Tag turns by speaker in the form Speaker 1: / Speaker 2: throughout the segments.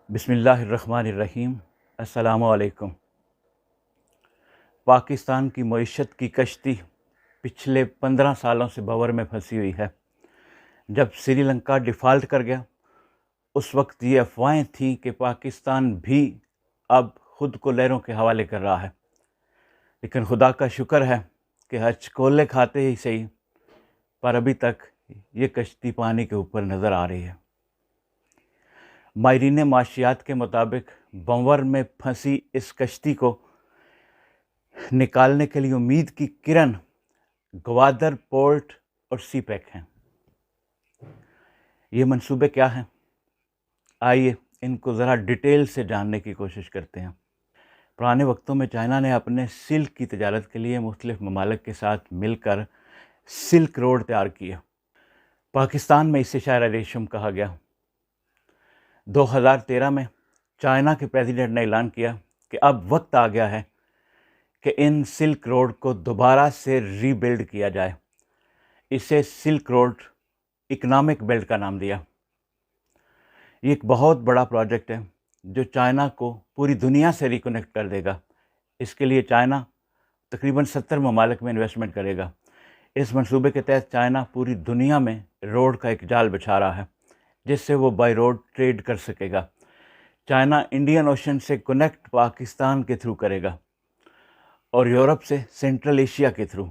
Speaker 1: بسم اللہ الرحمن الرحیم۔ السلام علیکم۔ پاکستان کی معیشت کی کشتی پچھلے 15 سالوں سے بھنور میں پھنسی ہوئی ہے۔ جب سری لنکا ڈیفالٹ کر گیا اس وقت یہ افواہیں تھیں کہ پاکستان بھی اب خود کو لہروں کے حوالے کر رہا ہے، لیکن خدا کا شکر ہے کہ ہچکولے کھاتے ہی صحیح پر ابھی تک یہ کشتی پانی کے اوپر نظر آ رہی ہے۔ ماہرین معاشیات کے مطابق بھنور میں پھنسی اس کشتی کو نکالنے کے لیے امید کی کرن گوادر پورٹ اور سی پیک ہیں۔ یہ منصوبے کیا ہیں؟ آئیے ان کو ذرا ڈیٹیل سے جاننے کی کوشش کرتے ہیں۔ پرانے وقتوں میں چائنا نے اپنے سلک کی تجارت کے لیے مختلف ممالک کے ساتھ مل کر سلک روڈ تیار کیا۔ پاکستان میں اسے شاہراہ ریشم کہا گیا۔ 2013 میں چائنا کے پریزیڈنٹ نے اعلان کیا کہ اب وقت آ گیا ہے کہ ان سلک روڈ کو دوبارہ سے ری بلڈ کیا جائے۔ اسے سلک روڈ اکنامک بیلٹ کا نام دیا۔ یہ ایک بہت بڑا پروجیکٹ ہے جو چائنا کو پوری دنیا سے ریکنیکٹ کر دے گا۔ اس کے لیے چائنا تقریباً 70 ممالک میں انویسٹمنٹ کرے گا۔ اس منصوبے کے تحت چائنا پوری دنیا میں روڈ کا ایک جال بچھا رہا ہے جس سے وہ بائی روڈ ٹریڈ کر سکے گا۔ چائنا انڈین اوشن سے کنیکٹ پاکستان کے تھرو کرے گا اور یورپ سے سینٹرل ایشیا کے تھرو۔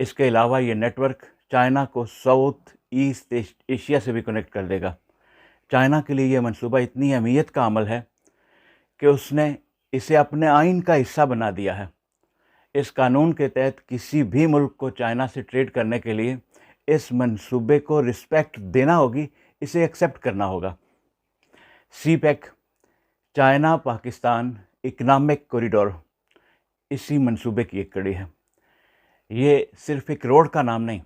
Speaker 1: اس کے علاوہ یہ نیٹ ورک چائنا کو ساؤتھ ایسٹ ایشیا سے بھی کنیکٹ کر دے گا۔ چائنا کے لیے یہ منصوبہ اتنی اہمیت کا عمل ہے کہ اس نے اسے اپنے آئین کا حصہ بنا دیا ہے۔ اس قانون کے تحت کسی بھی ملک کو چائنا سے ٹریڈ کرنے کے لیے اس منصوبے کو رسپیکٹ دینا ہوگی، اسے ایکسیپٹ کرنا ہوگا۔ CPEC China Pakistan economic corridor اسی منصوبے کی ایک کڑی ہے۔ یہ صرف ایک روڈ کا نام نہیں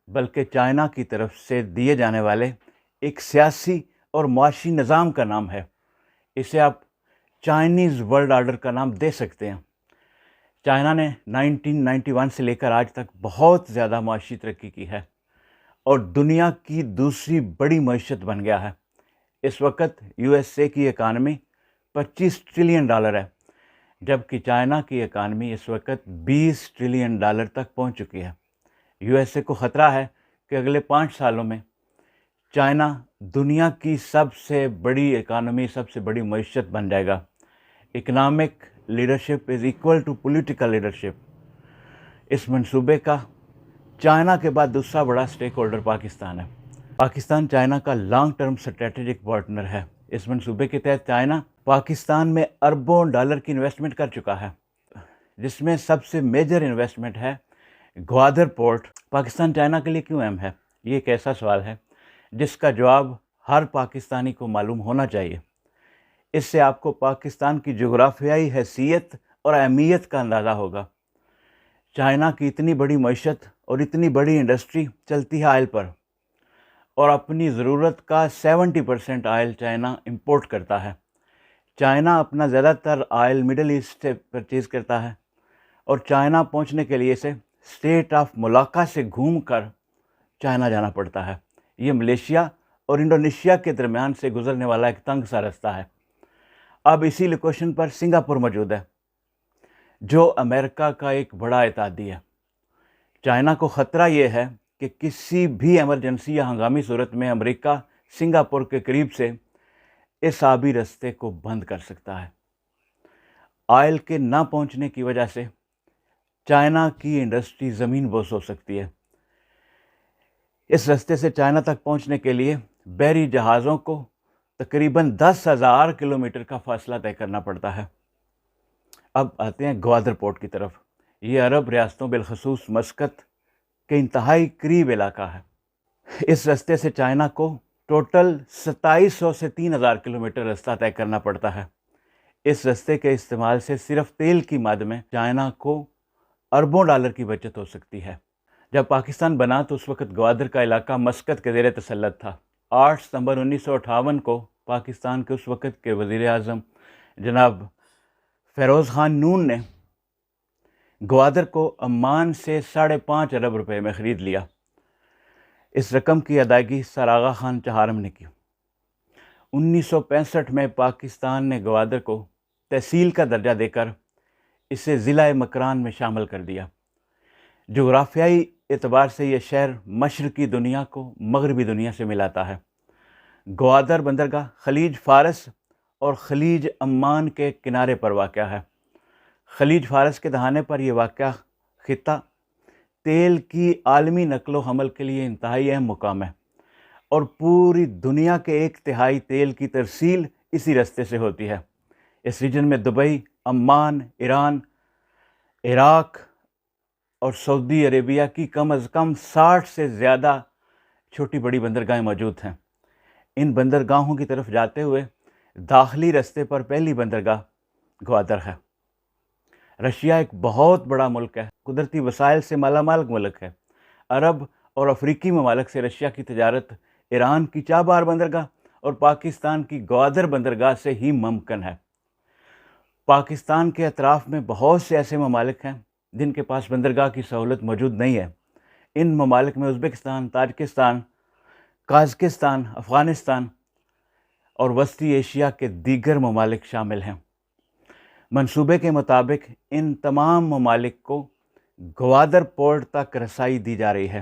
Speaker 1: بلکہ چائنا کی طرف سے دیے جانے والے ایک سیاسی اور معاشی نظام کا نام ہے۔ اسے آپ چائنیز ورلڈ آرڈر کا نام دے سکتے ہیں۔ چائنا نے 1991 سے لے کر آج تک بہت زیادہ معاشی ترقی کی ہے اور دنیا کی دوسری بڑی معیشت بن گیا ہے۔ اس وقت یو ایس اے کی اکانومی $25 ٹریلین ہے جبکہ چائنا کی اکانومی اس وقت $20 ٹریلین تک پہنچ چکی ہے۔ یو ایس اے کو خطرہ ہے کہ اگلے 5 سالوں میں چائنا دنیا کی سب سے بڑی اکانومی، سب سے بڑی معیشت بن جائے گا۔ Economic leadership is equal to political leadership. اس منصوبے کا چائنا کے بعد دوسرا بڑا سٹیک ہولڈر پاکستان ہے۔ پاکستان چائنا کا لانگ ٹرم اسٹریٹجک پارٹنر ہے۔ اس منصوبے کے تحت چائنا پاکستان میں اربوں ڈالر کی انویسٹمنٹ کر چکا ہے، جس میں سب سے میجر انویسٹمنٹ ہے گوادر پورٹ۔ پاکستان چائنا کے لیے کیوں اہم ہے؟ یہ ایک ایسا سوال ہے جس کا جواب ہر پاکستانی کو معلوم ہونا چاہیے۔ اس سے آپ کو پاکستان کی جغرافیائی حیثیت اور اہمیت کا اندازہ ہوگا۔ چائنا کی اتنی بڑی معیشت اور اتنی بڑی انڈسٹری چلتی ہے آئل پر، اور اپنی ضرورت کا 70% آئل چائنا امپورٹ کرتا ہے۔ چائنا اپنا زیادہ تر آئل مڈل ایسٹ سے پرچیز کرتا ہے اور چائنا پہنچنے کے لیے اسے اسٹیٹ آف ملاقہ سے گھوم کر چائنا جانا پڑتا ہے۔ یہ ملیشیا اور انڈونیشیا کے درمیان سے گزرنے والا ایک تنگ سا رستہ ہے۔ اب اسی لوکیشن پر سنگاپور موجود ہے جو امریکہ کا ایک بڑا اتحادی ہے۔ چائنا کو خطرہ یہ ہے کہ کسی بھی ایمرجنسی یا ہنگامی صورت میں امریکہ سنگاپور کے قریب سے اس آبی رستے کو بند کر سکتا ہے۔ آئل کے نہ پہنچنے کی وجہ سے چائنا کی انڈسٹری زمین بوس ہو سکتی ہے۔ اس رستے سے چائنا تک پہنچنے کے لیے بحری جہازوں کو تقریباً 10,000 کلومیٹر کا فاصلہ طے کرنا پڑتا ہے۔ اب آتے ہیں گوادر پورٹ کی طرف۔ یہ عرب ریاستوں بالخصوص مسقط کے انتہائی قریب علاقہ ہے۔ اس رستے سے چائنا کو ٹوٹل 2700 سے 3,000 کلومیٹر رستہ طے کرنا پڑتا ہے۔ اس رستے کے استعمال سے صرف تیل کی مد میں چائنا کو اربوں ڈالر کی بچت ہو سکتی ہے۔ جب پاکستان بنا تو اس وقت گوادر کا علاقہ مسقط کے زیر تسلط تھا۔ 8 ستمبر 1958 کو پاکستان کے اس وقت کے وزیر اعظم جناب فیروز خان نون نے گوادر کو عمان سے 5.5 ارب روپے میں خرید لیا۔ اس رقم کی ادائیگی سر آغا خان چہارم نے کی۔ 1965 میں پاکستان نے گوادر کو تحصیل کا درجہ دے کر اسے ضلع مکران میں شامل کر دیا۔ جغرافیائی اعتبار سے یہ شہر مشرقی دنیا کو مغربی دنیا سے ملاتا ہے۔ گوادر بندرگاہ خلیج فارس اور خلیج عمان کے کنارے پر واقع ہے۔ خلیج فارس کے دہانے پر یہ واقع خطہ تیل کی عالمی نقل و حمل کے لیے انتہائی اہم مقام ہے، اور پوری دنیا کے 1/3 تیل کی ترسیل اسی راستے سے ہوتی ہے۔ اس ریجن میں دبئی، عمان، ایران، عراق اور سعودی عربیہ کی کم از کم 60 سے زیادہ چھوٹی بڑی بندرگاہیں موجود ہیں۔ ان بندرگاہوں کی طرف جاتے ہوئے داخلی راستے پر پہلی بندرگاہ گوادر ہے۔ رشیا ایک بہت بڑا ملک ہے، قدرتی وسائل سے مالا مال ملک ہے۔ عرب اور افریقی ممالک سے رشیا کی تجارت ایران کی چابہار بندرگاہ اور پاکستان کی گوادر بندرگاہ سے ہی ممکن ہے۔ پاکستان کے اطراف میں بہت سے ایسے ممالک ہیں جن کے پاس بندرگاہ کی سہولت موجود نہیں ہے۔ ان ممالک میں ازبکستان، تاجکستان، قازقستان، افغانستان اور وسطی ایشیا کے دیگر ممالک شامل ہیں۔ منصوبے کے مطابق ان تمام ممالک کو گوادر پورٹ تک رسائی دی جا رہی ہے۔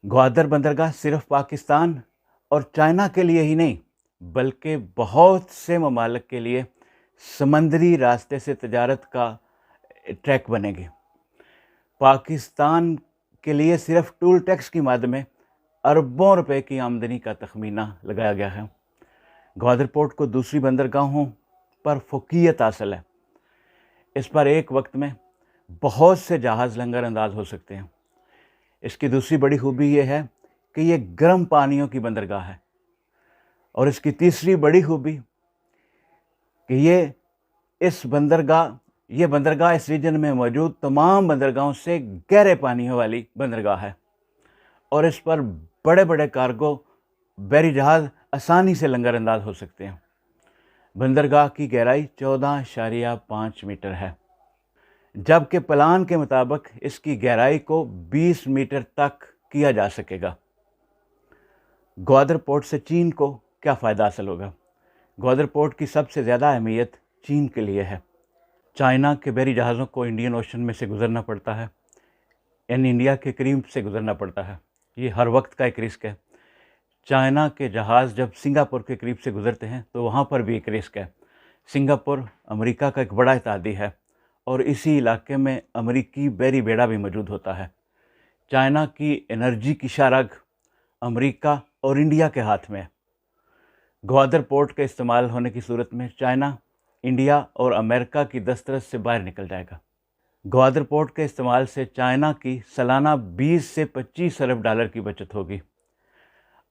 Speaker 1: گوادر بندرگاہ صرف پاکستان اور چائنا کے لیے ہی نہیں بلکہ بہت سے ممالک کے لیے سمندری راستے سے تجارت کا ٹریک بنے گی۔ پاکستان کے لیے صرف ٹول ٹیکس کی مد میں اربوں روپے کی آمدنی کا تخمینہ لگایا گیا ہے۔ گوادر پورٹ کو دوسری بندرگاہوں پر فوقیت حاصل ہے۔ اس پر ایک وقت میں بہت سے جہاز لنگر انداز ہو سکتے ہیں۔ اس کی دوسری بڑی خوبی یہ ہے کہ یہ گرم پانیوں کی بندرگاہ ہے، اور اس کی تیسری بڑی خوبی کہ یہ بندرگاہ اس ریجن میں موجود تمام بندرگاہوں سے گہرے پانیوں والی بندرگاہ ہے، اور اس پر بڑے بڑے کارگو بحری جہاز آسانی سے لنگر انداز ہو سکتے ہیں۔ بندرگاہ کی گہرائی 14.5 میٹر ہے، جبکہ پلان کے مطابق اس کی گہرائی کو 20 میٹر تک کیا جا سکے گا۔ گوادر پورٹ سے چین کو کیا فائدہ حاصل ہوگا؟ گوادر پورٹ کی سب سے زیادہ اہمیت چین کے لیے ہے۔ چائنا کے بحری جہازوں کو انڈین اوشن میں سے گزرنا پڑتا ہے، یعنی انڈیا کے قریب سے گزرنا پڑتا ہے۔ یہ ہر وقت کا ایک رسک ہے۔ چائنا کے جہاز جب سنگاپور کے قریب سے گزرتے ہیں تو وہاں پر بھی ایک رسک ہے۔ سنگاپور امریکہ کا ایک بڑا اتحادی ہے، اور اسی علاقے میں امریکی بحری بیڑا بھی موجود ہوتا ہے۔ چائنا کی انرجی کی شاہراہ امریکہ اور انڈیا کے ہاتھ میں ہے۔ گوادر پورٹ کے استعمال ہونے کی صورت میں چائنا، انڈیا اور امریکہ کی دسترس سے باہر نکل جائے گا۔ گوادر پورٹ کے استعمال سے چائنا کی سالانہ 20 سے 25 ارب ڈالر کی بچت ہوگی۔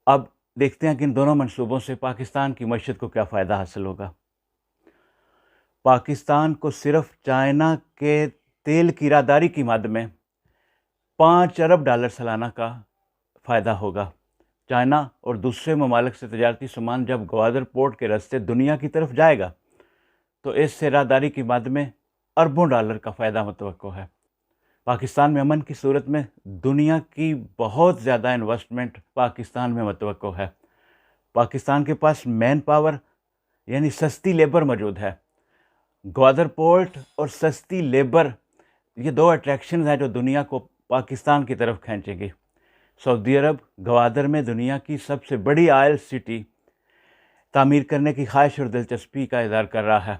Speaker 1: اب دیکھتے ہیں کہ ان دونوں منصوبوں سے پاکستان کی معیشت کو کیا فائدہ حاصل ہوگا۔ پاکستان کو صرف چائنا کے تیل کی راہداری کی مد میں 5 ارب ڈالر سالانہ کا فائدہ ہوگا۔ چائنا اور دوسرے ممالک سے تجارتی سامان جب گوادر پورٹ کے راستے دنیا کی طرف جائے گا تو اس سے راہداری کی مد میں اربوں ڈالر کا فائدہ متوقع ہے۔ پاکستان میں امن کی صورت میں دنیا کی بہت زیادہ انویسٹمنٹ پاکستان میں متوقع ہے۔ پاکستان کے پاس مین پاور یعنی سستی لیبر موجود ہے۔ گوادر پورٹ اور سستی لیبر یہ دو اٹریکشنز ہیں جو دنیا کو پاکستان کی طرف کھینچیں گی۔ سعودی عرب گوادر میں دنیا کی سب سے بڑی آئل سٹی تعمیر کرنے کی خواہش اور دلچسپی کا اظہار کر رہا ہے۔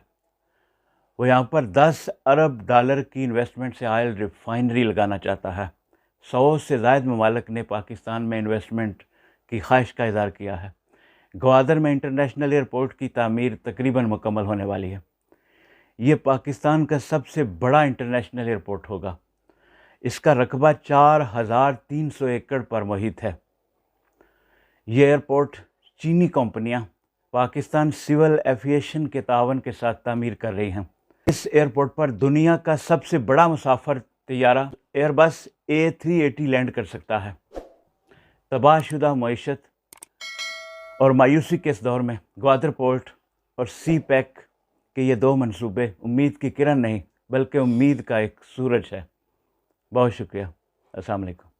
Speaker 1: وہ یہاں پر 10 ارب ڈالر کی انویسٹمنٹ سے آئل ریفائنری لگانا چاہتا ہے۔ 100 سے زائد ممالک نے پاکستان میں انویسٹمنٹ کی خواہش کا اظہار کیا ہے۔ گوادر میں انٹرنیشنل ایئرپورٹ کی تعمیر تقریباً مکمل ہونے والی ہے۔ یہ پاکستان کا سب سے بڑا انٹرنیشنل ایئرپورٹ ہوگا۔ اس کا رقبہ 4300 ایکڑ پر محیط ہے۔ یہ ایئرپورٹ چینی کمپنیاں پاکستان سول ایویشن کے تعاون کے ساتھ تعمیر کر رہی ہیں۔ اس ایئرپورٹ پر دنیا کا سب سے بڑا مسافر طیارہ ایئر بس A380 لینڈ کر سکتا ہے۔ تباہ شدہ معیشت اور مایوسی کے اس دور میں گوادر پورٹ اور سی پیک کے یہ دو منصوبے امید کی کرن نہیں بلکہ امید کا ایک سورج ہے۔ بہت شکریہ۔ السلام علیکم۔